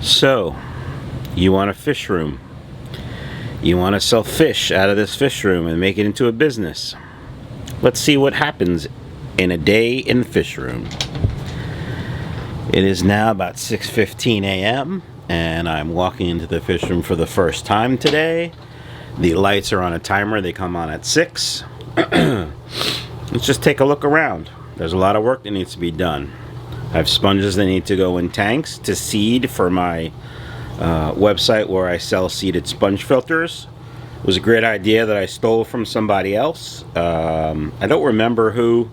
So, you want a fish room. You want to sell fish out of this fish room and make it into a business. Let's see what happens in a day in the fish room. It is now about 6:15 a.m. and I'm walking into the fish room for the first time today. The lights are on a timer. They come on at 6. Let's just take a look around. There's a lot of work that needs to be done. I have sponges that need to go in tanks to seed for my website where I sell seeded sponge filters. It was a great idea that I stole from somebody else. I don't remember who,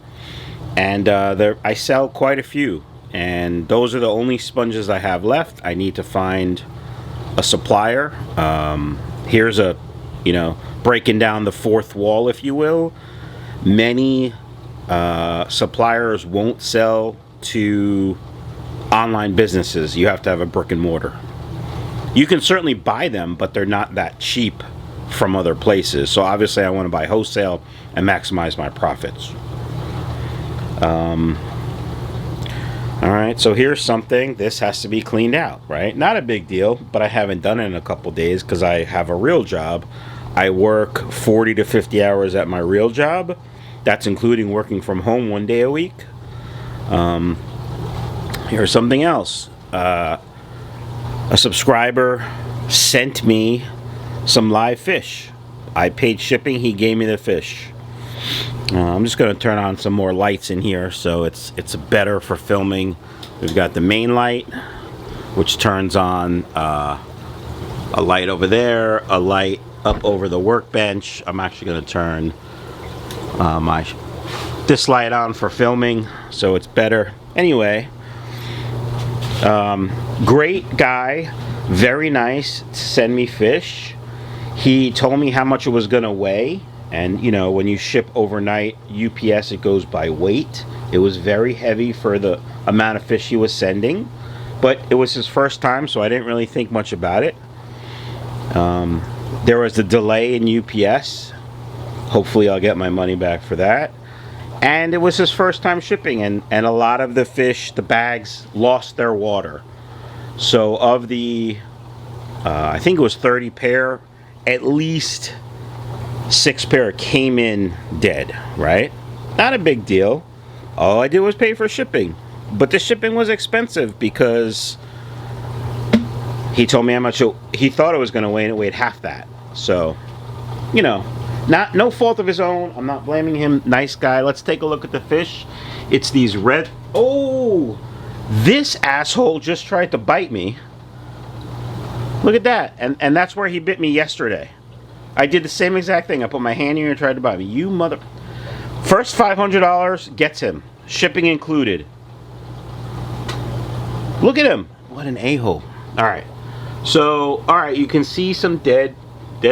and I sell quite a few, and those are the only sponges I have left. I need to find a supplier. Here's a, breaking down the fourth wall, if you will. Many suppliers won't sell to online businesses. You have to have a brick and mortar. You can certainly buy them, but they're not that cheap from other places. So obviously I want to buy wholesale and maximize my profits. Alright, so here's something. This has to be cleaned out, right? Not a big deal, but I haven't done it in a couple days because I have a real job. I work 40 to 50 hours at my real job. That's including working from home 1 day a week. Here's something else. A subscriber sent me some live fish. I paid shipping. He gave me the fish. I'm just going to turn on some more lights in here so it's better for filming. We've got the main light, which turns on a light over there, a light up over the workbench. I'm actually going to turn this light on for filming so it's better. Anyway, great guy, very nice to send me fish. He told me how much it was gonna weigh, and when you ship overnight UPS, it goes by weight. It was very heavy for the amount of fish he was sending, but it was his first time, so I didn't really think much about it. There was a delay in UPS. Hopefully I'll get my money back for that. And it was his first time shipping, and a lot of the fish, the bags, lost their water. So of the, I think it was 30 pair, at least 6 pair came in dead, right? Not a big deal. All I did was pay for shipping. But the shipping was expensive because he told me how much he thought it was going to weigh, and it weighed half that. So, no fault of his own. I'm not blaming him. Nice guy. Let's take a look at the fish. It's these red... Oh! This asshole just tried to bite me. Look at that. And that's where he bit me yesterday. I did the same exact thing. I put my hand here and tried to bite me. You mother... First $500 gets him. Shipping included. Look at him. What an a-hole. Alright. So, alright, you can see some dead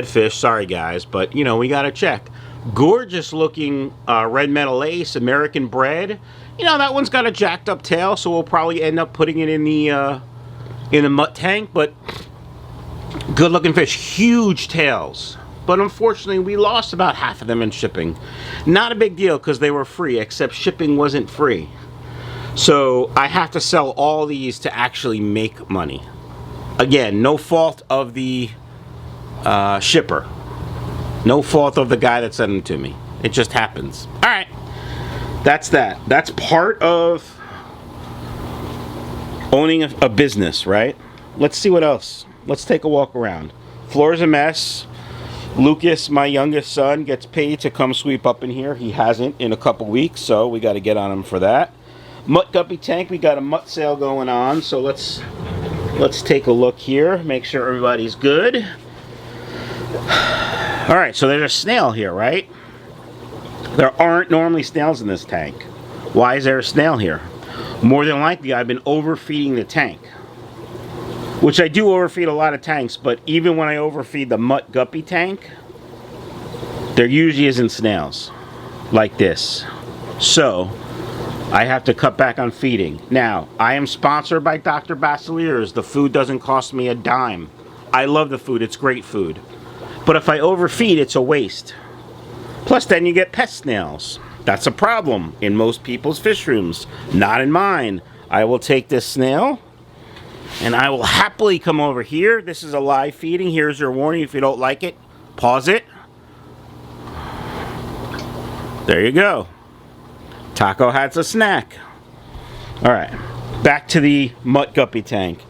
fish. Sorry guys, but we gotta check. Gorgeous looking red metal ace, American bred. That one's got a jacked up tail, so we'll probably end up putting it in the mutt tank. But good looking fish, huge tails. But unfortunately we lost about half of them in shipping. Not a big deal because they were free, except shipping wasn't free. So I have to sell all these to actually make money. Again, no fault of the shipper. No fault of the guy that sent them to me. It just happens. Alright. That's that. That's part of owning a business, right? Let's see what else. Let's take a walk around. Floor's a mess. Lucas, my youngest son, gets paid to come sweep up in here. He hasn't in a couple weeks, so we got to get on him for that. Mutt guppy tank. We got a mutt sale going on, so let's take a look here. Make sure everybody's good. Alright, so there's a snail here, right? There aren't normally snails in this tank. Why is there a snail here? More than likely, I've been overfeeding the tank. Which I do overfeed a lot of tanks, but even when I overfeed the mutt guppy tank, there usually isn't snails. Like this. So, I have to cut back on feeding. Now, I am sponsored by Dr. Basilier's. The food doesn't cost me a dime. I love the food. It's great food. But if I overfeed, it's a waste. Plus, then you get pest snails. That's a problem in most people's fish rooms. Not in mine. I will take this snail, And I will happily come over here. This is a live feeding. Here's your warning. If you don't like it, pause it. There you go. Taco has a snack. All right, back to the mutt guppy tank.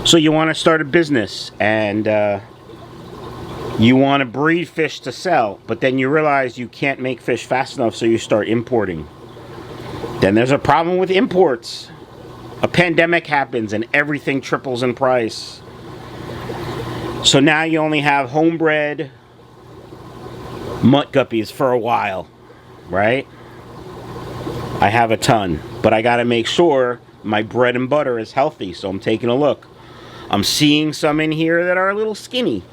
So you want to start a business and you want to breed fish to sell, but then you realize you can't make fish fast enough, so you start importing. Then there's a problem with imports. A pandemic happens and everything triples in price. So now you only have homebred mutt guppies for a while, right? I have a ton, but I got to make sure my bread and butter is healthy, so I'm taking a look. I'm seeing some in here that are a little skinny.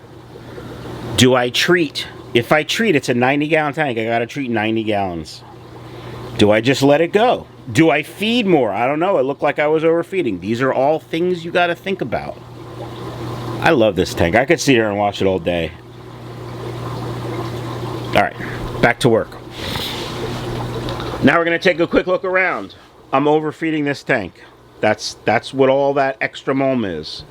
Do I treat? If I treat, it's a 90-gallon tank. I got to treat 90 gallons. Do I just let it go? Do I feed more? I don't know. It looked like I was overfeeding. These are all things you got to think about. I love this tank. I could sit here and watch it all day. All right, back to work. Now we're going to take a quick look around. I'm overfeeding this tank. That's what all that extra mulm is.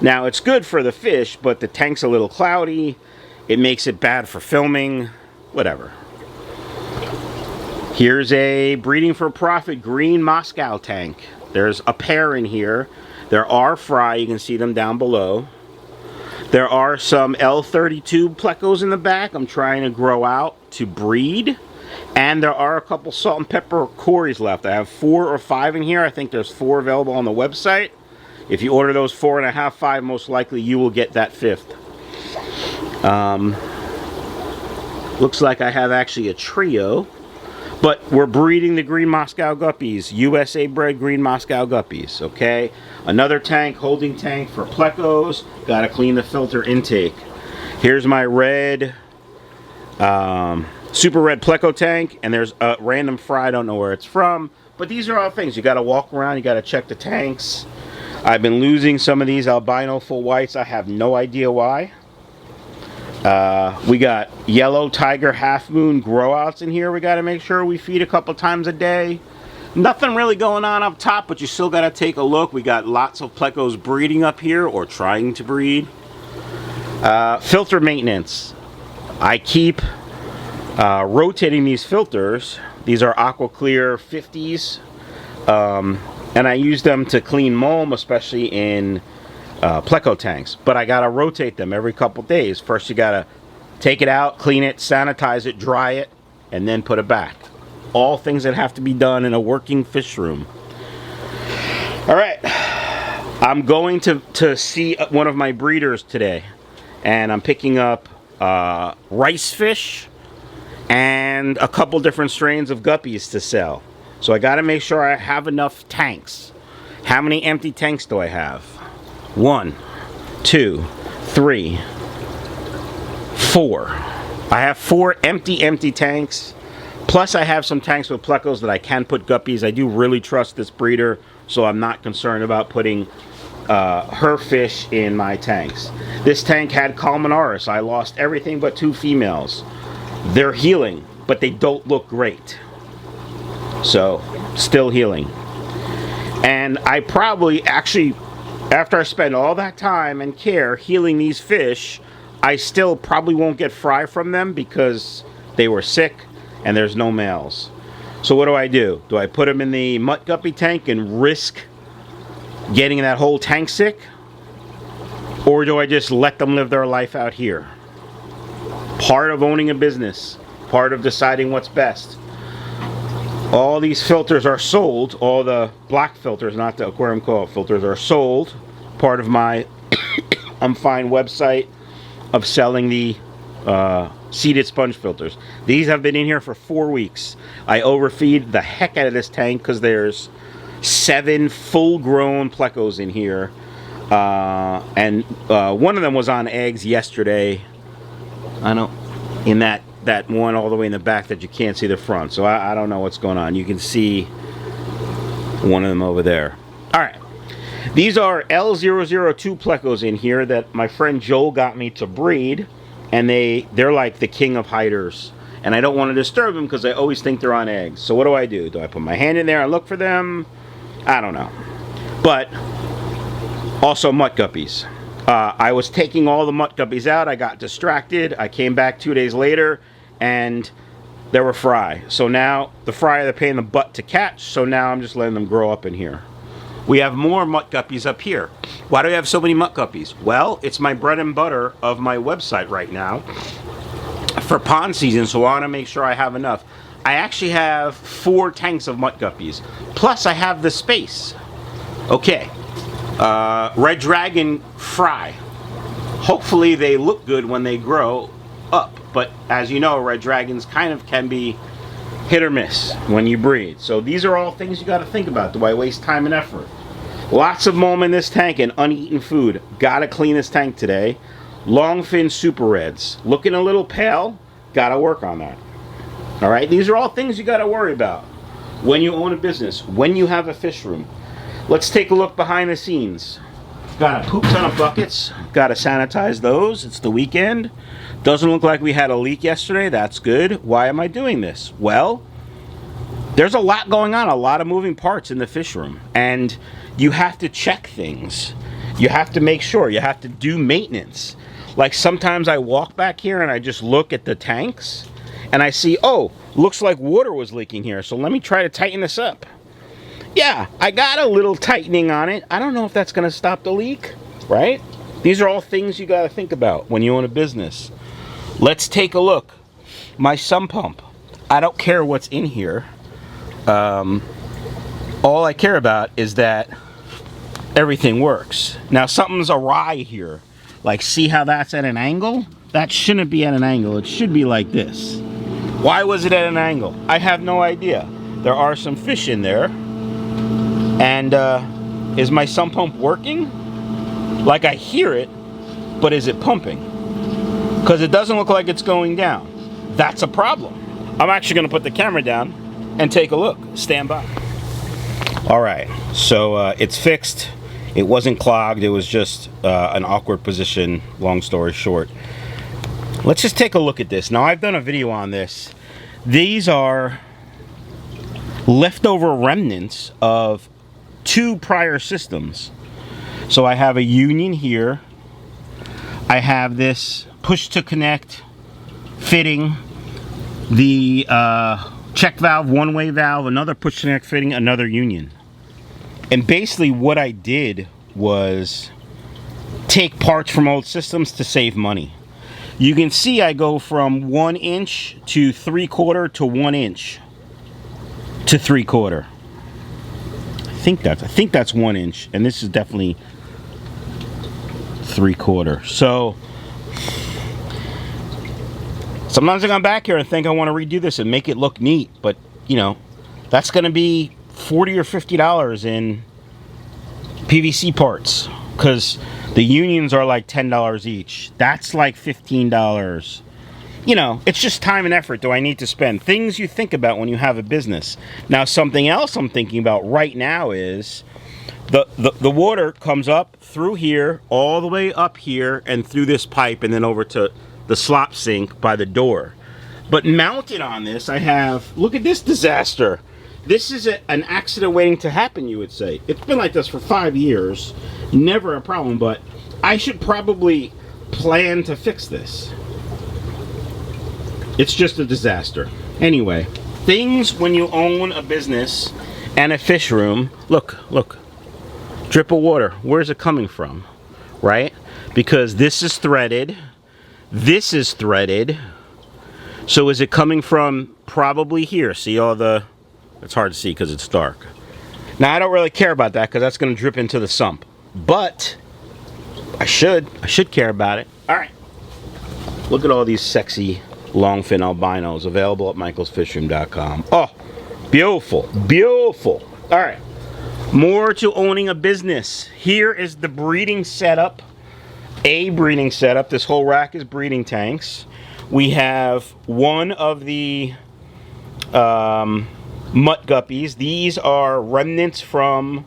Now, it's good for the fish, but the tank's a little cloudy. It makes it bad for filming. Whatever. Here's a breeding for profit green Moscow tank. There's a pair in here. There are fry. You can see them down below. There are some L32 plecos in the back I'm trying to grow out to breed. And there are a couple salt and pepper cories left. I have 4 or 5 in here. I think there's 4 available on the website. If you order those 4.5, 5, most likely you will get that 5th. Looks like I have actually a trio. But we're breeding the green Moscow guppies. USA bred green Moscow guppies, okay? Another tank, holding tank for plecos. Got to clean the filter intake. Here's my red, super red pleco tank. And there's a random fry, I don't know where it's from. But these are all things. You got to walk around, you got to check the tanks. I've been losing some of these albino full whites. I have no idea why. We got yellow tiger half moon growouts in here. We got to make sure we feed a couple times a day. Nothing really going on up top, but you still got to take a look. We got lots of plecos breeding up here or trying to breed. Filter maintenance. I keep rotating these filters. These are Aqua Clear 50s. And I use them to clean mulm, especially in pleco tanks. But I gotta rotate them every couple days. First you gotta take it out, clean it, sanitize it, dry it, and then put it back. All things that have to be done in a working fish room. Alright, I'm going to see one of my breeders today. And I'm picking up rice fish and a couple different strains of guppies to sell. So I gotta make sure I have enough tanks. How many empty tanks do I have? 1, 2, 3, 4. I have 4 empty tanks. Plus I have some tanks with plecos that I can put guppies. I do really trust this breeder, so I'm not concerned about putting her fish in my tanks. This tank had Colmenaris. I lost everything but 2 females. They're healing, but they don't look great. So, still healing. And I probably actually, after I spend all that time and care healing these fish, I still probably won't get fry from them because they were sick and there's no males. So what do? Do I put them in the mutt guppy tank and risk getting that whole tank sick? Or do I just let them live their life out here? Part of owning a business, part of deciding what's best. All these filters are sold. All the black filters, not the Aquarium Co Op filters, are sold. Part of my I'm Fine website of selling the seeded sponge filters. These have been in here for 4 weeks. I overfeed the heck out of this tank because there's 7 full-grown plecos in here. And one of them was on eggs yesterday. I don't, in that one all the way in the back that you can't see the front. So I don't know what's going on. You can see one of them over there. Alright. These are L002 plecos in here that my friend Joel got me to breed. And they're like the king of hiders. And I don't want to disturb them because I always think they're on eggs. So what do? Do I put my hand in there and look for them? I don't know. But also mutt guppies. I was taking all the mutt guppies out. I got distracted. I came back 2 days later and there were fry. So now the fry are the pain in the butt to catch. So now I'm just letting them grow up in here. We have more mutt guppies up here. Why do we have so many mutt guppies? Well, it's my bread and butter of my website right now for pond season, so I want to make sure I have enough. I actually have 4 tanks of mutt guppies. Plus I have the space. Okay. Red Dragon fry. Hopefully they look good when they grow up. But as you know, Red Dragons kind of can be hit or miss when you breed. So these are all things you got to think about. Do I waste time and effort? Lots of mulm in this tank and uneaten food. Gotta clean this tank today. Longfin Super Reds. Looking a little pale. Gotta work on that. Alright, these are all things you gotta worry about when you own a business, when you have a fish room. Let's take a look behind the scenes. Got a poop ton of buckets. Gotta sanitize those. It's the weekend. Doesn't look like we had a leak yesterday. That's good. Why am I doing this? Well, there's a lot going on, a lot of moving parts in the fish room. And you have to check things. You have to make sure. You have to do maintenance. Like sometimes I walk back here and I just look at the tanks and I see, oh, looks like water was leaking here. So let me try to tighten this up. Yeah, I got a little tightening on it. I don't know if that's going to stop the leak, right? These are all things you got to think about when you own a business. Let's take a look. My sump pump. I don't care what's in here. All I care about is that everything works. Now something's awry here. Like, see how that's at an angle? That shouldn't be at an angle. It should be like this. Why was it at an angle? I have no idea. There are some fish in there. And is my sump pump working? Like, I hear it, but is it pumping? Because it doesn't look like it's going down. That's a problem. I'm actually going to put the camera down and take a look. Stand by. Alright, so it's fixed. It wasn't clogged. It was just an awkward position, long story short. Let's just take a look at this. Now, I've done a video on this. These are leftover remnants of 2 prior systems. So I have a union here. I have this push to connect fitting, the check valve, one-way valve, another push to connect fitting, another union. And basically what I did was take parts from old systems to save money. You can see I go from 1 inch to 3/4 to 1 inch to 3/4. I think that's 1 inch, and this is definitely 3/4. So sometimes I come back here and think I want to redo this and make it look neat, but you know, that's going to be $40 or $50 in PVC parts, because the unions are like $10 each. That's like $15. You know, it's just time and effort do I need to spend. Things you think about when you have a business. Now, something else I'm thinking about right now is the water comes up through here, all the way up here, and through this pipe, and then over to the slop sink by the door. But mounted on this, I have, look at this disaster. This is an accident waiting to happen, you would say. It's been like this for 5 years. Never a problem, but I should probably plan to fix this. It's just a disaster. Anyway, things when you own a business and a fish room. Look, look. Drip of water. Where's it coming from? Right? Because this is threaded. This is threaded. So is it coming from probably here? See all the... It's hard to see because it's dark. Now, I don't really care about that because that's going to drip into the sump. But I should care about it. All right. Look at all these sexy longfin albinos available at michaelsfishroom.com. Oh, beautiful, beautiful. All right. More to owning a business. Here is the breeding setup. A breeding setup. This whole rack is breeding tanks. We have one of the mutt guppies. These are remnants from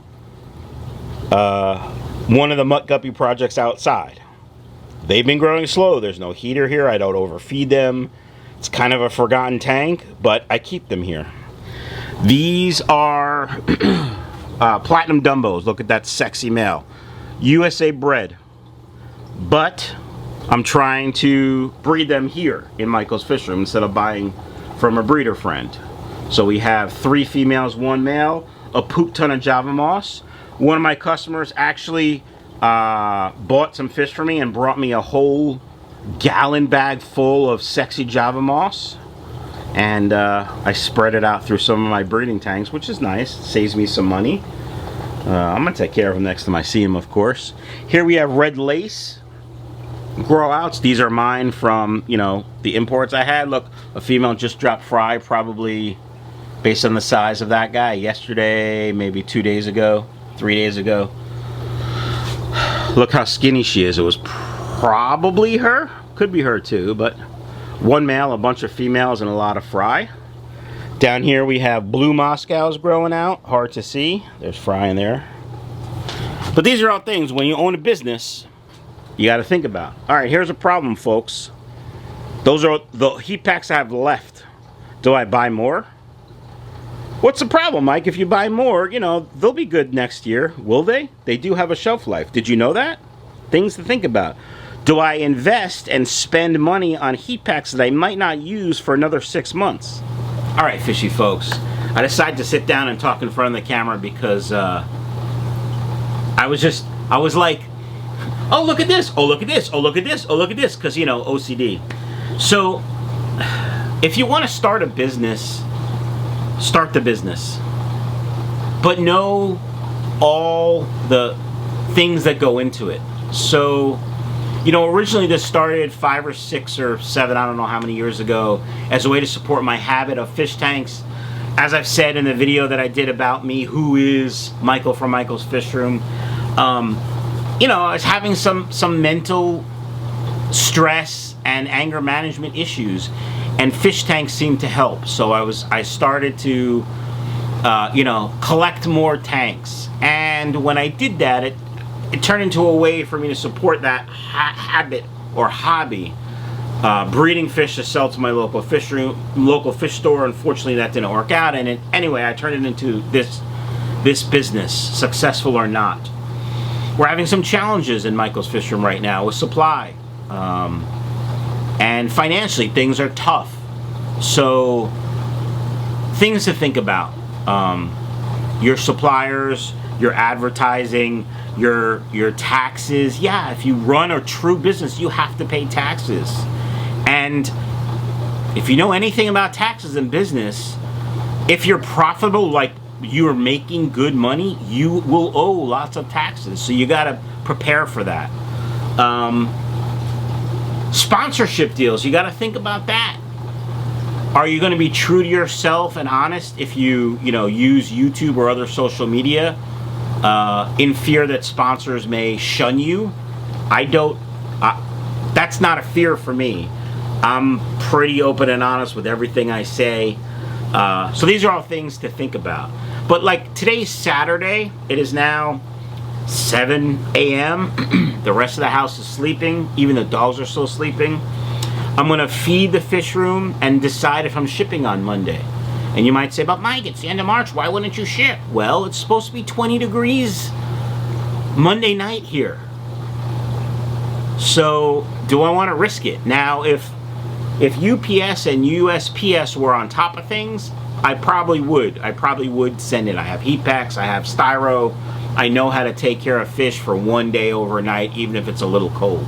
one of the mutt guppy projects outside. They've been growing slow. There's no heater here. I don't overfeed them. It's kind of a forgotten tank, but I keep them here. These are Platinum Dumbos. Look at that sexy male. USA bred. But I'm trying to breed them here in Michael's fish room instead of buying from a breeder friend. So we have 3 females, 1 male, a poop ton of Java moss. One of my customers actually bought some fish for me and brought me a whole gallon bag full of sexy Java moss. And I spread it out through some of my breeding tanks, which is nice. Saves me some money. I'm gonna take care of them next time I see them, of course. Here we have red lace grow outs. These are mine from, you know, the imports I had. Look, a female just dropped fry, probably based on the size of that guy, yesterday, maybe 2 days ago, 3 days ago. Look how skinny she is. It was probably her, could be her too, but 1 male, a bunch of females, and a lot of fry. Down here we have blue Moscows growing out, hard to see. There's fry in there. But these are all things when you own a business you got to think about. All right, here's a problem, folks. Those are the heat packs I have left. Do I buy more? What's the problem, Mike? If you buy more, you know, they'll be good next year. Will they? They do have a shelf life. Did you know that? Things to think about. Do I invest and spend money on heat packs that I might not use for another 6 months? All right, fishy folks. I decided to sit down and talk in front of the camera because I was like, oh, look at this, oh, look at this, oh, look at this, oh, look at this, because, you know, OCD. So, if you want to start a business, start the business. But know all the things that go into it. So, you know, originally this started 5 or 6 or 7, I don't know how many years ago, as a way to support my habit of fish tanks. As I've said in the video that I did about me, who is Michael from Michael's Fish Room, you know, I was having some mental stress and anger management issues, and fish tanks seemed to help. So I started to, you know, collect more tanks. And when I did that, it turned into a way for me to support that habit or hobby, breeding fish to sell to my local fish store. Unfortunately, that didn't work out, and anyway, I turned it into this business, successful or not. We're having some challenges in Michael's Fish Room right now with supply, and financially things are tough. So things to think about: your suppliers, your advertising, your taxes. Yeah, if you run a true business, you have to pay taxes. And if you know anything about taxes in business, if you're profitable, like you're making good money, you will owe lots of taxes. So you got to prepare for that. Sponsorship deals, you got to think about that. Are you going to be true to yourself and honest if you know, use YouTube or other social media in fear that sponsors may shun you? That's not a fear for me. I'm pretty open and honest with everything I say. So these are all things to think about. But like today's Saturday, it is now 7 a.m. The rest of the house is sleeping. Even the dogs are still sleeping. I'm going to feed the fish room and decide if I'm shipping on Monday. And you might say, but Mike, it's the end of March. Why wouldn't you ship? Well, it's supposed to be 20 degrees Monday night here. So do I want to risk it? Now, if UPS and USPS were on top of things, I probably would send it. I have heat packs, I have styro. I know how to take care of fish for 1 day overnight, even if it's a little cold.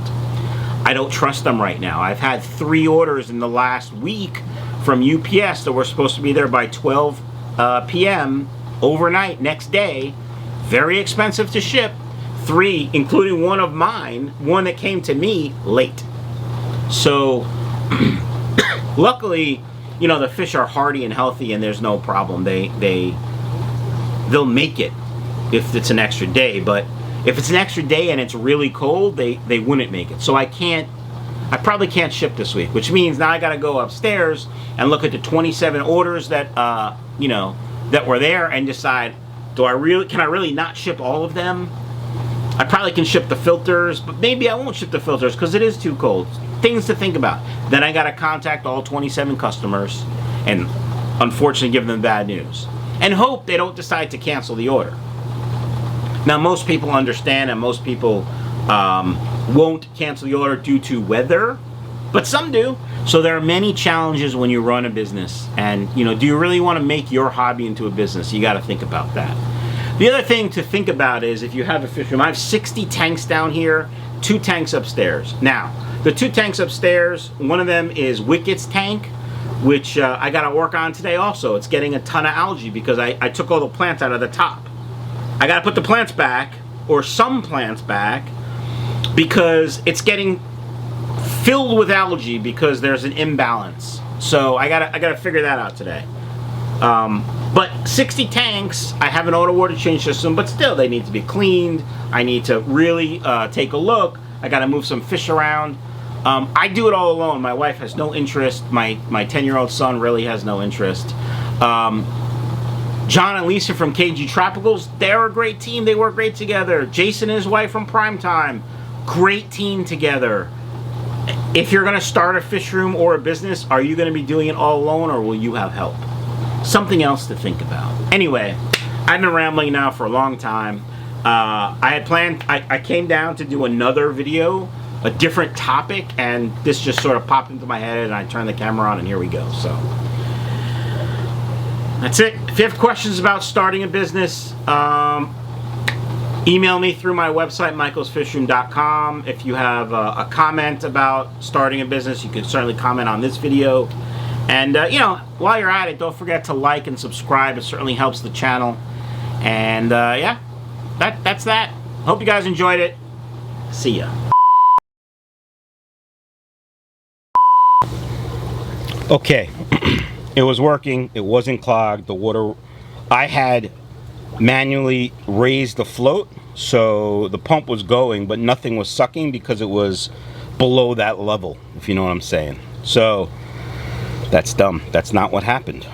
I don't trust them right now. I've had 3 orders in the last week from UPS that were supposed to be there by 12 p.m. overnight next day. Very expensive to ship. 3, including one of mine, one that came to me late. So luckily, you know, the fish are hardy and healthy and there's no problem. They'll make it if it's an extra day, but if it's an extra day and it's really cold, they wouldn't make it. So I probably can't ship this week, which means now I got to go upstairs and look at the 27 orders that you know, that were there and decide, can I really not ship all of them? I probably can ship the filters, but maybe I won't ship the filters because it is too cold. Things to think about. Then I got to contact all 27 customers and unfortunately give them bad news and hope they don't decide to cancel the order. Now, most people understand, and most people won't cancel the order due to weather, but some do. So there are many challenges when you run a business, and you know, do you really want to make your hobby into a business? You got to think about that. The other thing to think about is if you have a fish room. I have 60 tanks down here, 2 tanks upstairs. Now, the 2 tanks upstairs, one of them is Wicket's tank, which I got to work on today also. It's getting a ton of algae because I took all the plants out of the top. I got to put the plants back, or some plants back, because it's getting filled with algae because there's an imbalance. So I gotta figure that out today. But 60 tanks, I have an auto water change system, but still they need to be cleaned. I need to really take a look. I gotta move some fish around. I do it all alone. My wife has no interest. My 10-year-old son really has no interest. John and Lisa from KJE Tropicals, they're a great team. They work great together. Jason and his wife from Primetime, great team together. If you're going to start a fish room or a business, are you going to be doing it all alone, or will you have help? Something else to think about. Anyway, I've been rambling now for a long time. I had planned, I came down to do another video, a different topic, and this just sort of popped into my head, and I turned the camera on, and here we go. So that's it. If you have questions about starting a business, email me through my website, michaelsfishroom.com. If you have a comment about starting a business, you can certainly comment on this video. And, you know, while you're at it, don't forget to like and subscribe. It certainly helps the channel. And, yeah, that's that. Hope you guys enjoyed it. See ya. Okay. It was working. It wasn't clogged. The water, I had manually raised the float, so the pump was going, but nothing was sucking because it was below that level, if you know what I'm saying. So that's dumb. That's not what happened.